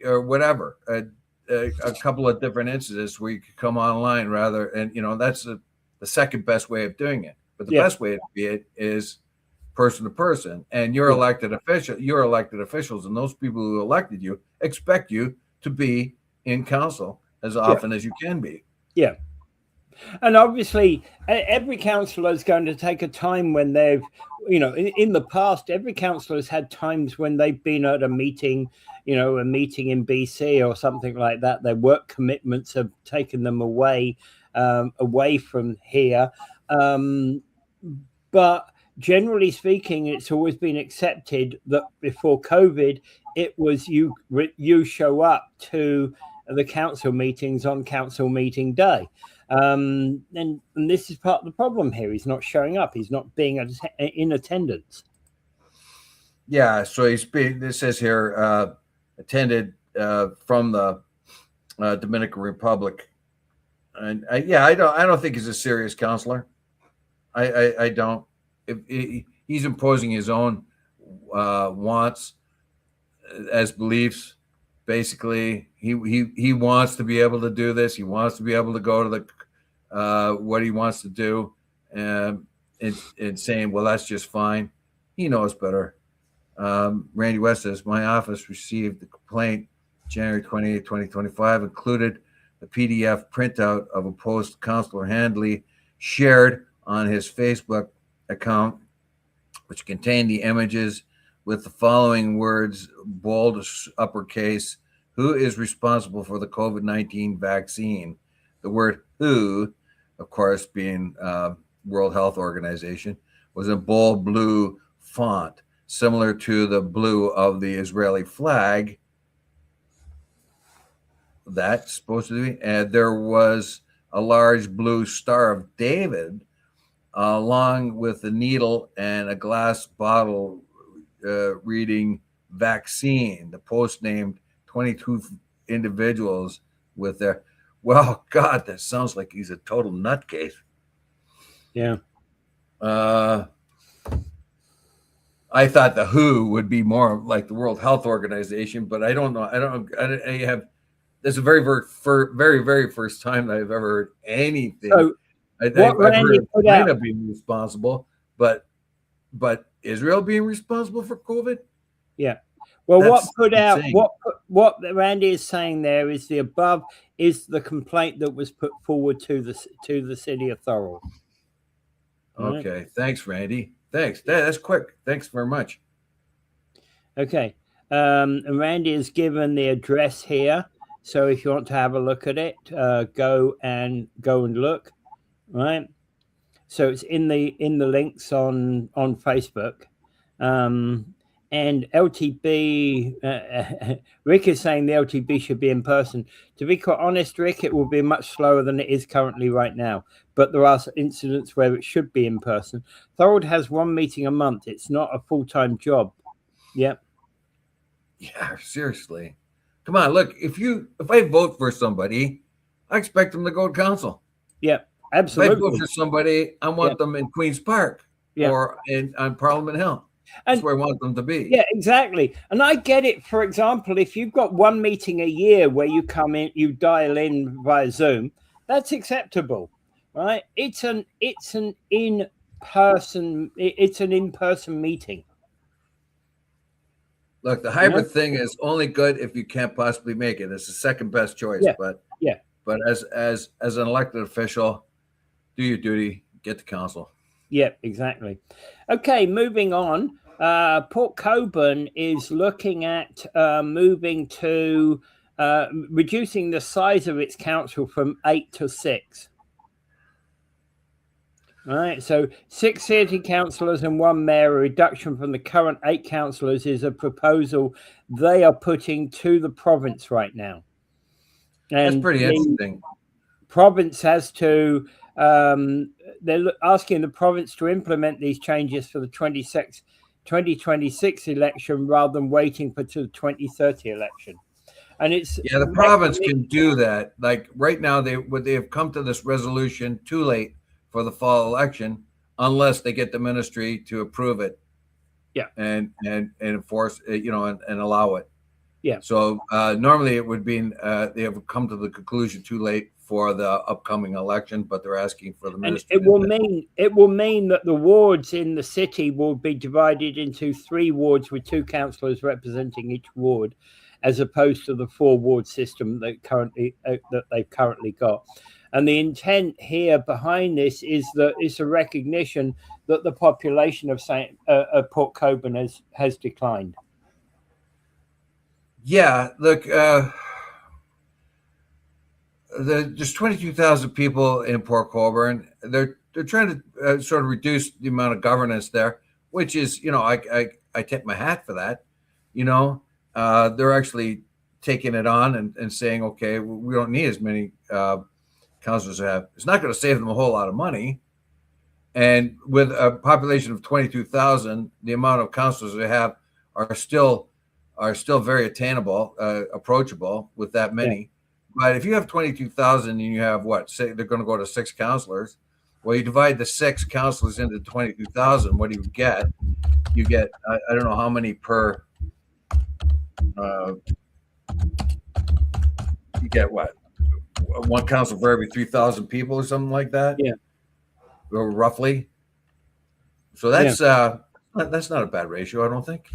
whatever. A couple of different instances where you could come online rather, and that's the second best way of doing it. But the best way to be it is person to person, and your elected officials, and those people who elected you expect you to be in council as often as you can be. Yeah. And obviously, every councillor is going to take a time when they've, in the past, every councillor has had times when they've been at a meeting, a meeting in BC or something like that. Their work commitments have taken them away from here. But generally speaking, it's always been accepted that before COVID, it was you show up to the council meetings on council meeting day. And this is part of the problem here. He's not showing up. He's not being in attendance. Yeah. So it says here, attended from the Dominican Republic. And I don't think he's a serious counselor. I don't. He's imposing his own wants as beliefs. Basically, he wants to be able to do this. He wants to be able to go to the what he wants to do, and saying, well, that's just fine. He knows better. Randy West says, my office received the complaint January 28, 2025, included the PDF printout of a post Councillor Handley shared on his Facebook account, which contained the images with the following words, bold uppercase: who is responsible for the COVID-19 vaccine? The word who, of course, being World Health Organization, was in bold blue font, similar to the blue of the Israeli flag. That's supposed to be, and there was a large blue Star of David, along with a needle and a glass bottle reading vaccine. The post named 22 individuals with their, well, God, that sounds like he's a total nutcase. Yeah. I thought the WHO would be more like the World Health Organization, but I don't know. I have, that's the very, very first time that I've ever heard anything. So I've heard China being responsible, but Israel being responsible for COVID? Yeah. Well, that's what Randy is saying there is the above is the complaint that was put forward to the city of Thorold. Okay. Thanks, Randy. Thanks. That's quick. Thanks very much. Okay. Randy has given the address here, so if you want to have a look at it, go and look. Right. So it's in the links on Facebook. And LTB, Rick is saying the LTB should be in person. To be quite honest, Rick, it will be much slower than it is currently right now. But there are incidents where it should be in person. Thorold has one meeting a month. It's not a full-time job. Yep. Yeah, seriously. Come on, look, if I vote for somebody, I expect them to go to council. Yep, absolutely. If I vote for somebody, I want them in Queen's Park or on Parliament Hill. That's where I want them to be. Yeah, exactly. And I get it. For example, if you've got one meeting a year where you come in, you dial in via Zoom, that's acceptable, right? It's an in-person meeting. Look, the hybrid thing is only good if you can't possibly make it. It's the second best choice. But as an elected official, do your duty, get to council. Yeah, exactly. Okay, moving on. Port Cockburn is looking at moving to reducing the size of its council from 8 to 6. All right, so 6 city councillors and 1 mayor. A reduction from the current 8 councillors is a proposal they are putting to the province right now. And that's pretty interesting. Province has to. They're asking the province to implement these changes for the 2026 election rather than waiting for the 2030 election. And it's the province can do that. Like right now, they have come to this resolution too late for the fall election, unless they get the ministry to approve it. Yeah, and enforce it, and allow it. Yeah. So normally it would be they have come to the conclusion too late for the upcoming election, but they're asking for the ministry. And it will mean that the wards in the city will be divided into 3 wards with 2 councillors representing each ward, as opposed to the 4 ward system that they've currently got. And the intent here behind this is that it's a recognition that the population of Port Cockburn has declined. Yeah, look, there's 22,000 people in Port Cockburn. They're trying to sort of reduce the amount of governance there, which is, I tip my hat for that. They're actually taking it on and saying, okay, we don't need as many councillors have. It's not going to save them a whole lot of money. And with a population of 22,000, the amount of councillors they have are still very attainable, approachable with that many. Yeah. But if you have 22,000 and you have say they're going to go to 6 councillors, well, you divide the 6 councillors into 22,000. What do you get? You get I don't know how many per. You get what? 1 council for every 3,000 people or something like that. Yeah. Or roughly. So that's not a bad ratio, I don't think.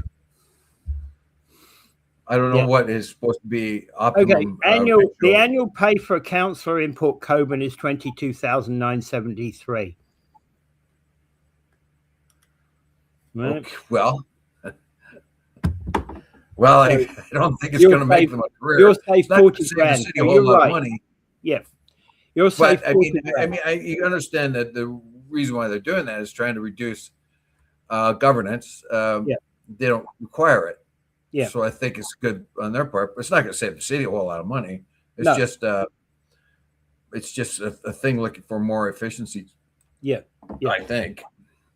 I don't know what is supposed to be optimum. Okay, the annual pay for a councillor in Port Cockburn is $22,973. Right. Okay, well, I don't think it's going to make them a career. You'll save 40 grand. A whole lot of money. Yeah. You'll save 40 grand. You understand that the reason why they're doing that is trying to reduce governance. They don't require it. Yeah. So I think it's good on their part, but it's not going to save the city a whole lot of money. It's just a thing looking for more efficiency. Yeah. I think.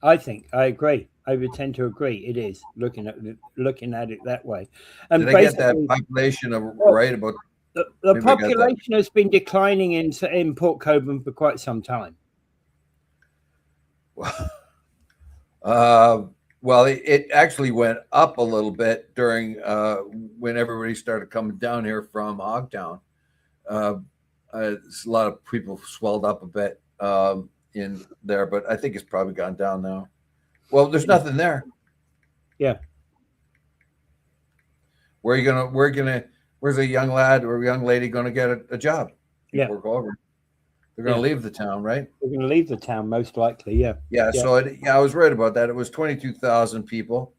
I agree. I would tend to agree. It is looking at it that way. And did I get that population right about? The population has been declining in Port Cockburn for quite some time. Well, it actually went up a little bit during when everybody started coming down here from Hogtown. A lot of people swelled up a bit in there, but I think it's probably gone down now. Well, there's nothing there. Yeah. Where's a young lad or a young lady gonna get a job? Yeah. Over. They're going to leave the town, right? They're going to leave the town most likely. Yeah. Yeah. So I was right about that. It was 22,000 people,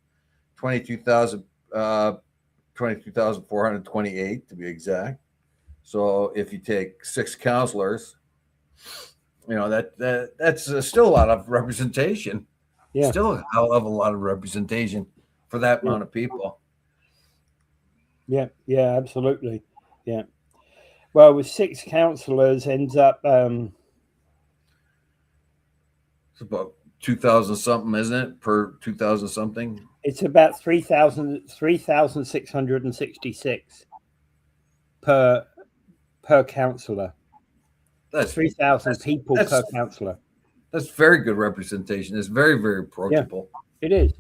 22,000, 22,428 to be exact. So if you take 6 councilors, that's still a lot of representation. Yeah. Still a hell of a lot of representation for that amount of people. Yeah. Yeah. Absolutely. Yeah. Well, with 6 councillors, ends up. It's about 2,000 something, isn't it? Per 2,000 something. It's about 3,666 per councillor. That's 3,000 people per councillor. That's very good representation. It's very, very approachable. Yeah, it is.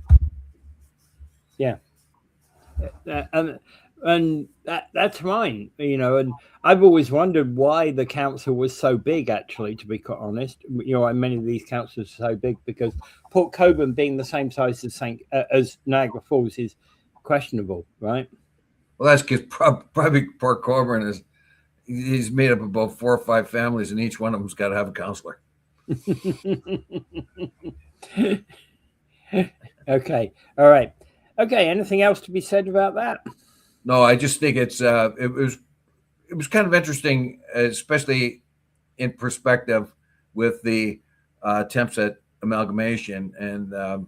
Yeah. And that's mine, and I've always wondered why the council was so big, actually, to be quite honest. And many of these councils are so big because Port Colborne being the same size as Niagara Falls is questionable, right? Well, that's because probably Port Colborne he's made up of about 4 or 5 families, and each one of them's got to have a councillor. Okay. All right. Okay. Anything else to be said about that? No, I just think it was kind of interesting, especially in perspective with the attempts at amalgamation and the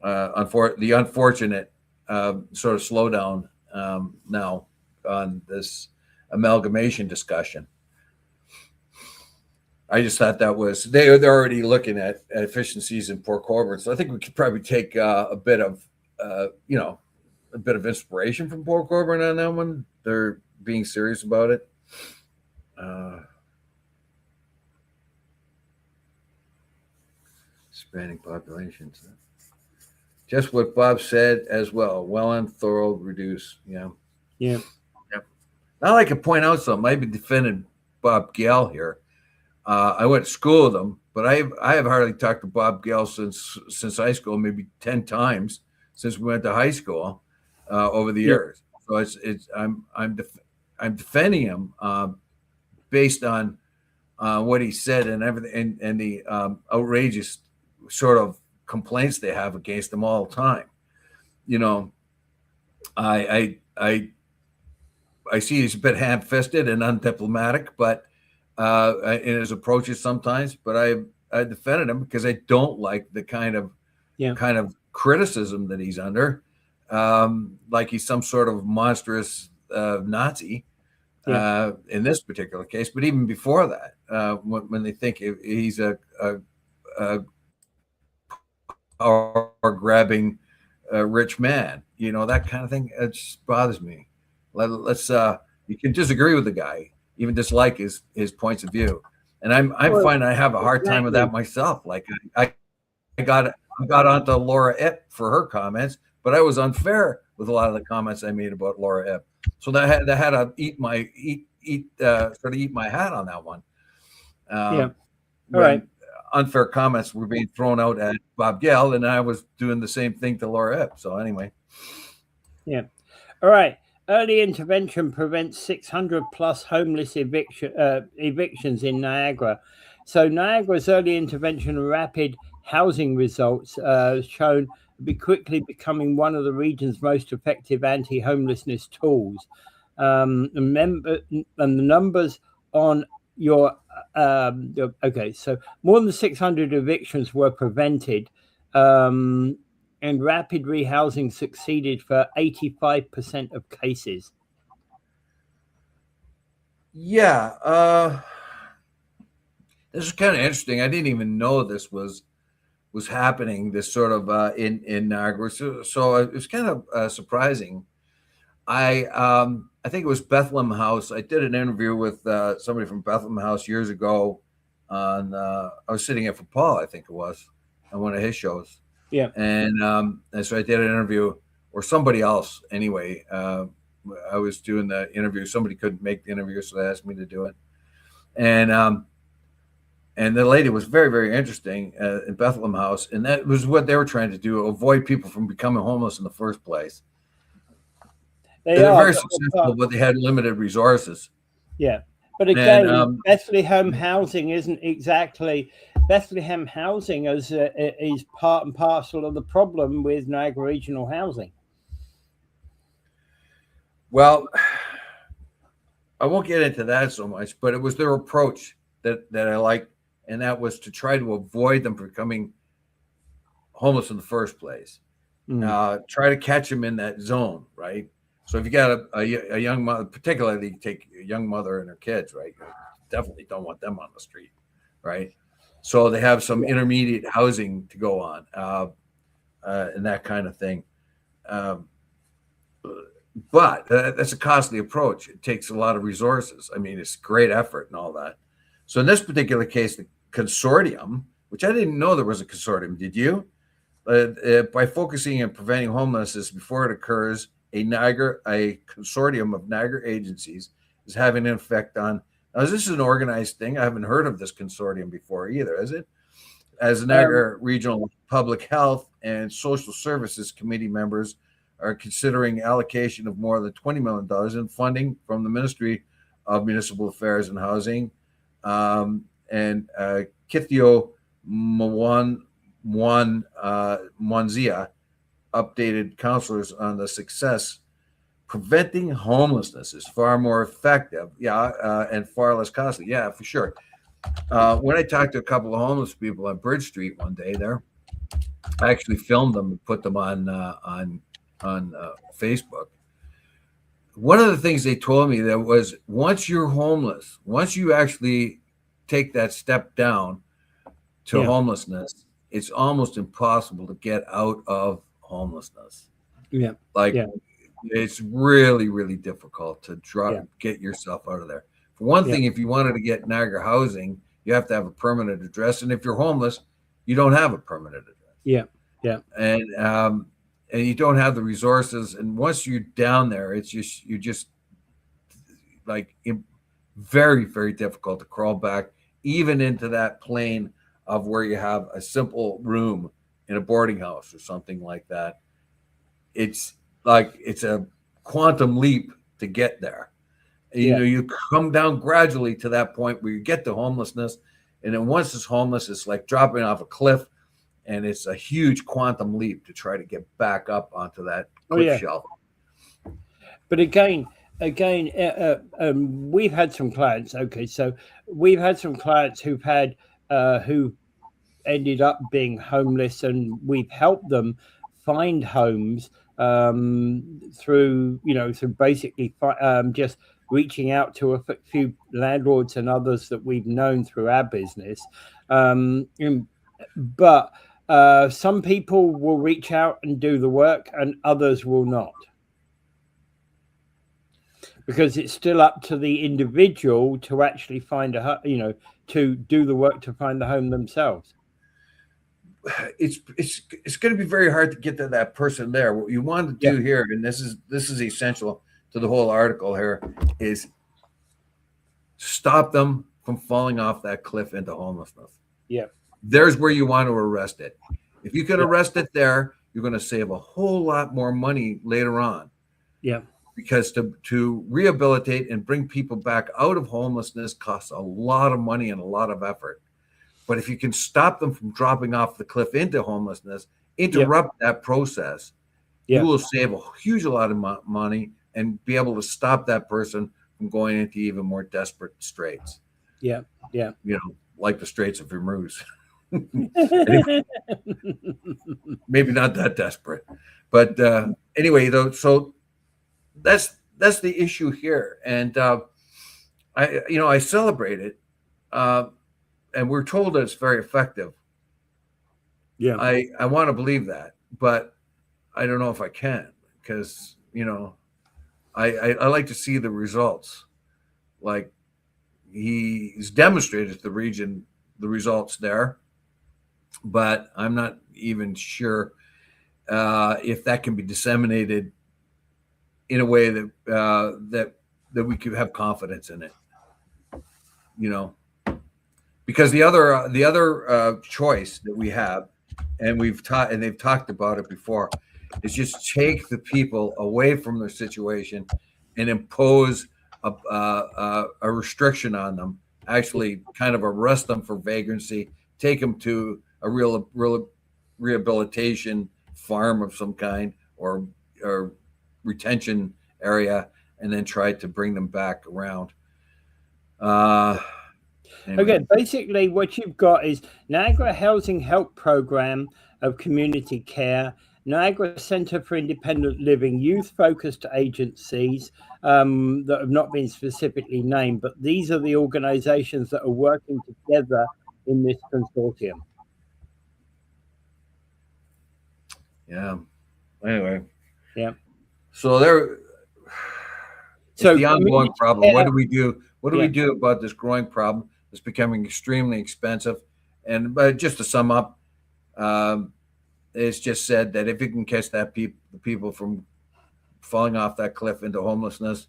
unfortunate sort of slowdown now on this amalgamation discussion. I just thought that was they're already looking at efficiencies in Port Colborne, so I think we could probably take a bit of inspiration from Port Colborne on that one. They're being serious about it. Spanning populations. Just what Bob said as well. Well and thorough, reduce. Yeah. Yeah. Yep. I'd like to point out something. I've been defending Bob Gale here. I went to school with him, but I have hardly talked to Bob Gale since high school, maybe 10 times since we went to high school over the years. So I'm defending him based on what he said and everything, and the outrageous sort of complaints they have against him all the time. I see he's a bit ham-fisted and undiplomatic, but in his approaches sometimes. But I defended him because I don't like the kind of criticism that he's under, like he's some sort of monstrous Nazi in this particular case. But even before that, when they think he's a power-grabbing rich man, that kind of thing, it just bothers me. Let's you can disagree with the guy, even dislike his points of view, and I'm finding I have a hard time with that myself. Like I got onto Laura Epp for her comments, but I was unfair with a lot of the comments I made about Laura Epp. So that had to eat my hat on that one. All right. Unfair comments were being thrown out at Bob Gale, and I was doing the same thing to Laura Epp. So anyway. Yeah. All right. Early intervention prevents 600 plus homeless evictions in Niagara. So Niagara's early intervention and rapid housing results shown to be quickly becoming one of the region's most effective anti-homelessness tools. And the numbers on your okay, so more than 600 evictions were prevented, and rapid rehousing succeeded for 85% of cases. Yeah, this is kind of interesting. I didn't even know this was happening. This sort of in Niagara, so it was kind of surprising. I think it was Bethlehem House. I did an interview with somebody from Bethlehem House years ago. I was sitting in for Paul, I think it was, on one of his shows. Yeah. And so I did an interview, or somebody else anyway. I was doing the interview. Somebody couldn't make the interview, so they asked me to do it. And the lady was very, very interesting in Bethlehem House. And that was what they were trying to do, avoid people from becoming homeless in the first place. They're very successful, but they had limited resources. Yeah. But And again, Bethlehem housing isn't exactly Bethlehem housing is part and parcel of the problem with Niagara regional housing. well, I won't get into that so much, but it was their approach that I liked, and that was to try to avoid them from becoming homeless in the first place. Try to catch them in that zone, right? So if you got a young mother, particularly you take a young mother and her kids, right? You definitely don't want them on the street, right? So they have some intermediate housing to go on, and that kind of thing. But that's a costly approach. It takes a lot of resources. I mean, it's great effort and all that. So in this particular case, the consortium, which I didn't know there was a consortium, did you? By focusing on preventing homelessness before it occurs, a consortium of Niagara agencies is having an effect on. Now, is this an organized thing? I haven't heard of this consortium before either, is it? As the Niagara Regional Public Health and Social Services Committee members are considering allocation of more than $20 million in funding from the Ministry of Municipal Affairs and Housing, and Kithio Mwanzia updated counselors on the success. Preventing homelessness is far more effective, and far less costly. Yeah, for sure. When I talked to a couple of homeless people on Bridge Street one day, I actually filmed them and put them on Facebook. One of the things they told me that was, once you're homeless, once you actually take that step down to homelessness, it's almost impossible to get out of homelessness. It's really, really difficult to get yourself out of there. For one thing, if you wanted to get Niagara housing, you have to have a permanent address, and if you're homeless, you don't have a permanent address. And you don't have the resources. And once you're down there, you're just like very, very difficult to crawl back, even into that plane of where you have a simple room in a boarding house or something like that. It's a quantum leap to get there. You come down gradually to that point where you get to homelessness, and then once it's homeless, it's like dropping off a cliff, and it's a huge quantum leap to try to get back up onto that cliff shelf. But again, we've had some clients. Okay, so we've had some clients who ended up being homeless, and we've helped them find homes through basically just reaching out to a few landlords and others that we've known through our business. But some people will reach out and do the work, and others will not, because it's still up to the individual to actually find to do the work to find the home themselves. It's going to be very hard to get to that person there. What you want to do here, and this is essential to the whole article here, is stop them from falling off that cliff into homelessness. There's where you want to arrest it. If you can arrest it there, you're going to save a whole lot more money later on. Because to rehabilitate and bring people back out of homelessness costs a lot of money and a lot of effort. But if you can stop them from dropping off the cliff into homelessness, interrupt that process, you will save a huge lot of money and be able to stop that person from going into even more desperate straits. Like the Straits of Hormuz. Maybe not that desperate, but anyway, though. So that's the issue here, and I celebrate it, and we're told that it's very effective. I want to believe that, but I don't know if I can, because I like to see the results. Like, he's demonstrated to the region the results there, but I'm not even sure if that can be disseminated in a way that we could have confidence in it. Because the other choice that we have, and they've talked about it before, is just take the people away from their situation and impose a restriction on them, actually kind of arrest them for vagrancy, take them to a real rehabilitation farm of some kind, or retention area, and then try to bring them back around. Anyway. Okay, basically what you've got is Niagara Housing Help Program of Community Care, Niagara Center for Independent Living, youth-focused agencies that have not been specifically named, but these are the organizations that are working together in this consortium. Yeah. Anyway. Yeah. So there. So the ongoing problem. What do we do? What do we do about this growing problem? It's becoming extremely expensive. But just to sum up, it's just said that if you can catch the people from falling off that cliff into homelessness,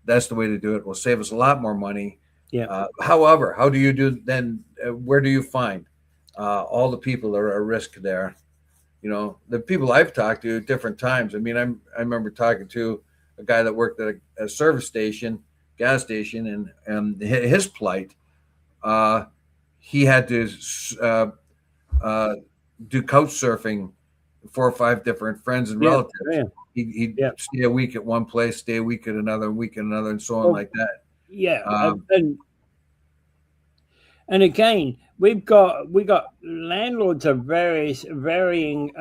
that's the way to do it. It will save us a lot more money. Yeah. However, how do you do then? Where do you find all the people that are at risk there? The people I've talked to at different times. I mean, I remember talking to a guy that worked at a service station, gas station, and his plight. He had to do couch surfing, 4 or 5 different friends and relatives. Yeah. He'd stay a week at one place, stay a week at another, week at another, and so on like that. Yeah, and again, we got landlords of varying.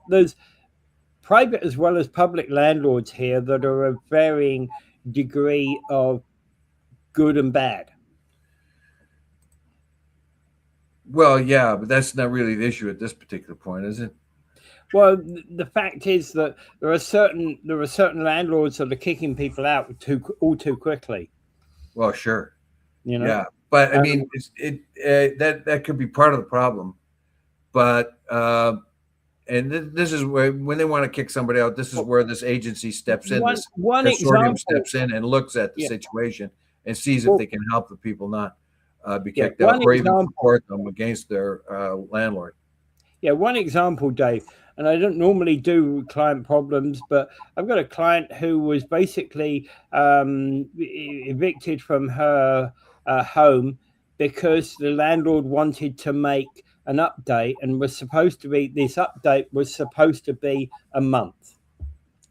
There's private as well as public landlords here that are of varying degree of good and bad. Well, yeah, but that's not really the issue at this particular point, is it? Well, the fact is that there are certain landlords that are kicking people out all too quickly. Well, sure. Yeah, but I mean, that could be part of the problem. But and this is where, when they want to kick somebody out, this is where this agency steps in. This consortium steps in and looks at the situation and sees if they can help the people not be kicked out, or even support them against their landlord. Yeah, one example, Dave, and I don't normally do client problems, but I've got a client who was basically evicted from her home because the landlord wanted to make an update, and this update was supposed to be a month,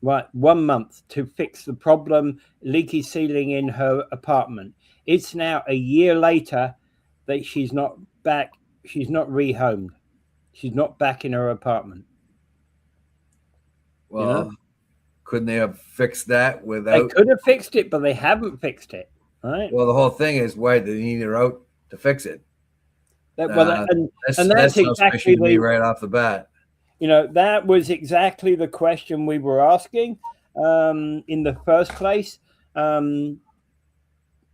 right? 1 month to fix the problem, leaky ceiling in her apartment. It's now a year later that she's not back. She's not rehomed. She's not back in her apartment. Well, couldn't they have fixed that without? They could have fixed it, but they haven't fixed it. Right. Well, the whole thing is, why do they need her out to fix it? That's exactly right off the bat. That was exactly the question we were asking in the first place.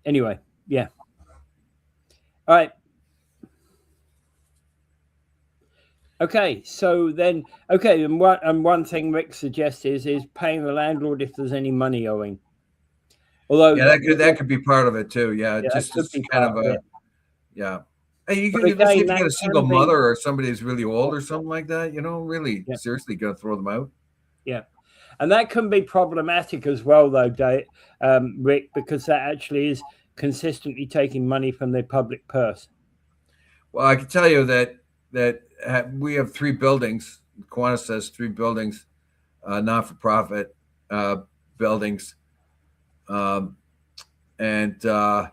Anyway, yeah. All right. Okay, so then, and one thing Rick suggests is paying the landlord if there's any money owing. Although that could be part of it too. Yeah, just kind of a Hey, you can get a single mother or somebody who's really old or something like that. Really seriously going to throw them out. Yeah, and that can be problematic as well, though, Rick, because that actually is consistently taking money from their public purse. Well, I can tell you that we have 3 buildings. Kiwanis has 3 buildings, not-for-profit buildings, and there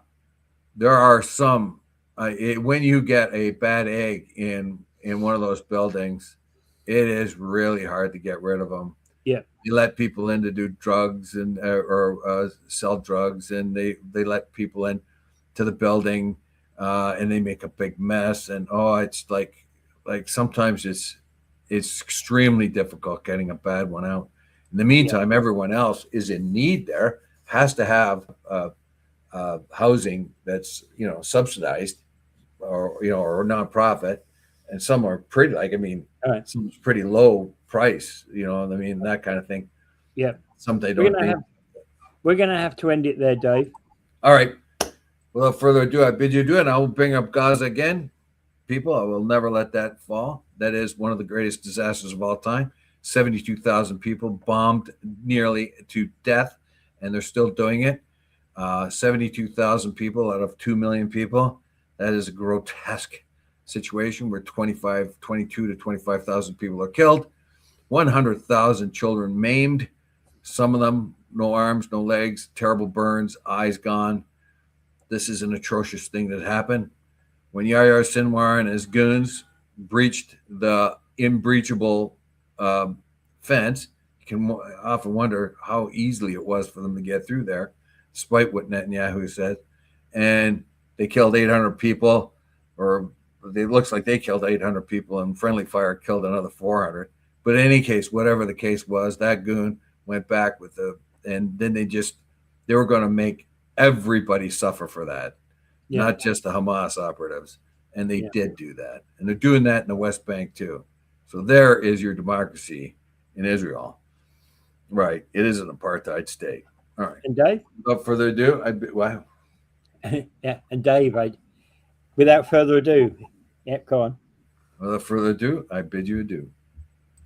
are some. When you get a bad egg in one of those buildings, it is really hard to get rid of them. Yeah, you let people in to do drugs or sell drugs, and they let people in to the building, and they make a big mess. And it's like sometimes it's extremely difficult getting a bad one out. In the meantime, everyone else is in need there, has to have housing that's subsidized or nonprofit, and some are pretty some pretty low price, that kind of thing. Yeah, some they don't. We're gonna have to end it there, Dave. All right. Without further ado, I bid you adieu, and I will bring up Gaza again. People, I will never let that fall. That is one of the greatest disasters of all time. 72,000 people bombed nearly to death, and they're still doing it. 72,000 people out of 2 million people. That is a grotesque situation where 22 to 25,000 people are killed, 100,000 children maimed, some of them no arms, no legs, terrible burns, eyes gone. This is an atrocious thing that happened. When Yahya Sinwar and his goons breached the imbreachable fence, you can often wonder how easily it was for them to get through there, despite what Netanyahu said. And they killed 800 people, or it looks like they killed 800 people, and friendly fire killed another 400. But in any case, whatever the case was, that goon went back with and then they were going to make everybody suffer for that, not just the Hamas operatives. And they did do that. And they're doing that in the West Bank too. So there is your democracy in Israel. Right. It is an apartheid state. All right. And Dave? Without further ado, wow. Yeah. And Dave, without further ado, go on. Without further ado, I bid you adieu.